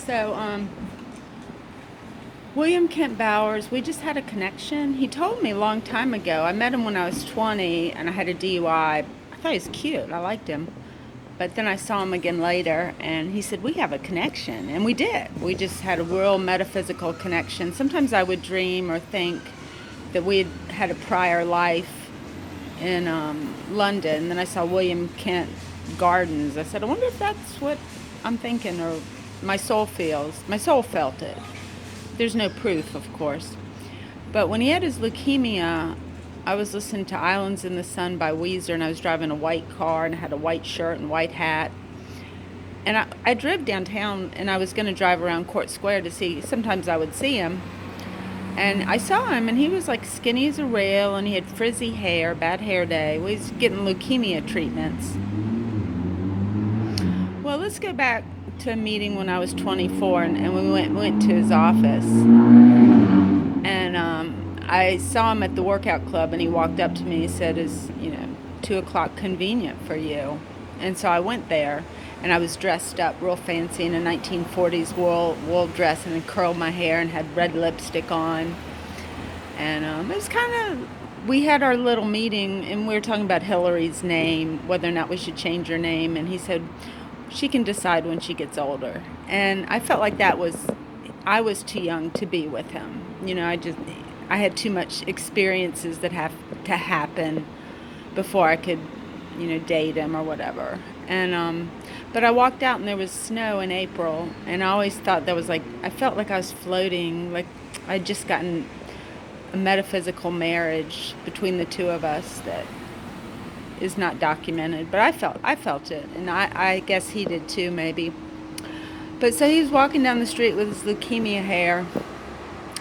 So, William Kent Bowers, we just had a connection. He told me a long time ago. I met him when I was 20 and I had a DUI. I thought he was cute. I liked him. But then I saw him again later and he said, we have a connection. And we did. We just had a real metaphysical connection. Sometimes I would dream or think that we had a prior life in London. And then I saw William Kent Gardens. I said, I wonder if that's what I'm thinking or my soul feels. My soul felt it. There's no proof, of course. But when he had his leukemia, I was listening to Islands in the Sun by Weezer, and I was driving a white car, and I had a white shirt and white hat. And I drove downtown, and I was going to drive around Court Square to see, sometimes I would see him. And I saw him, and he was like skinny as a rail, and he had frizzy hair, bad hair day. Well, he's getting leukemia treatments. Well, let's go back to a meeting when I was 24, and we went to his office, and I saw him at the workout club, and he walked up to me. He said, "Is 2 o'clock convenient for you?" And so I went there, and I was dressed up real fancy in a 1940s wool dress, and I curled my hair and had red lipstick on, and it was kind of. We had our little meeting, and we were talking about Hillary's name, whether or not we should change her name, and he said, she can decide when she gets older. And I felt like I was too young to be with him. I had too much experiences that have to happen before I could, date him or whatever. And, but I walked out and there was snow in April, and I always thought that was I felt like I was floating, like I'd just gotten a metaphysical marriage between the two of us that is not documented, but I felt it, and I guess he did too, maybe. But so he was walking down the street with his leukemia hair,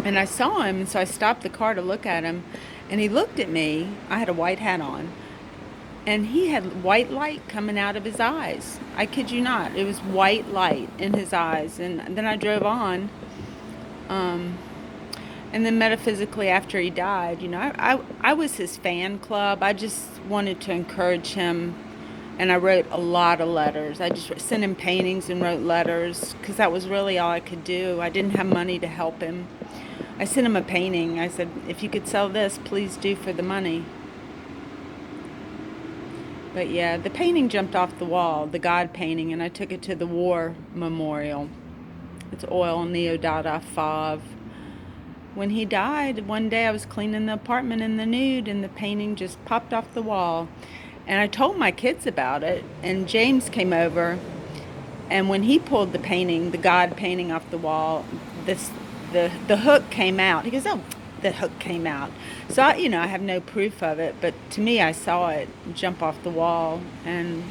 and I saw him, and so I stopped the car to look at him, and he looked at me. I had a white hat on, and he had white light coming out of his eyes. I kid you not, it was white light in his eyes. And then I drove on, and then metaphysically after he died, I was his fan club. I just wanted to encourage him, and I wrote a lot of letters. I just sent him paintings and wrote letters because that was really all I could do. I didn't have money to help him. I sent him a painting. I said, if you could sell this, please do for the money. But yeah, the painting jumped off the wall, the God painting, and I took it to the war memorial. It's oil neodata fauve. When he died, one day I was cleaning the apartment in the nude, and the painting just popped off the wall. And I told my kids about it, and James came over, and when he pulled the painting, the God painting off the wall, the hook came out. He goes, "Oh, the hook came out." So I have no proof of it, but to me, I saw it jump off the wall, and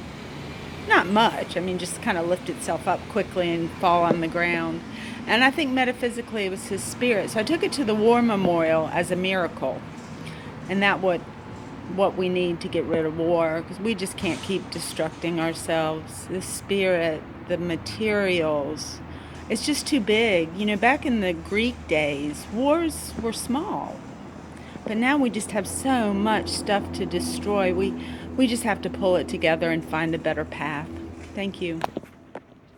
not much. I mean, just kind of lift itself up quickly and fall on the ground. And I think metaphysically it was his spirit. So I took it to the war memorial as a miracle. And that what we need to get rid of war, because we just can't keep destructing ourselves. The spirit, the materials, it's just too big. Back in the Greek days, wars were small. But now we just have so much stuff to destroy. We just have to pull it together and find a better path. Thank you.